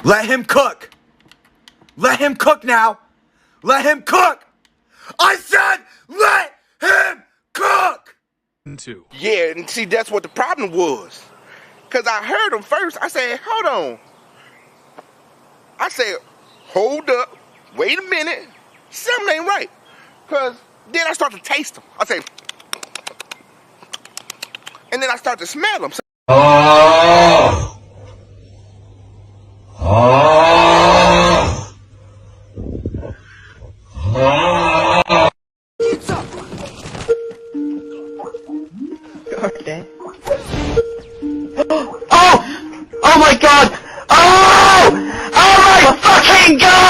Let him cook. Let him cook now. Let him cook. I said let him cook. Yeah, and see, that's what the problem was. Because I heard him first. I said, hold on. I said, hold up. Wait a minute. Something ain't right. Because then I start to taste them. I say, and then I start to smell them. Oh! Oh! Oh! Pizza! Okay. Oh! Oh my god! Oh! Oh my fucking god!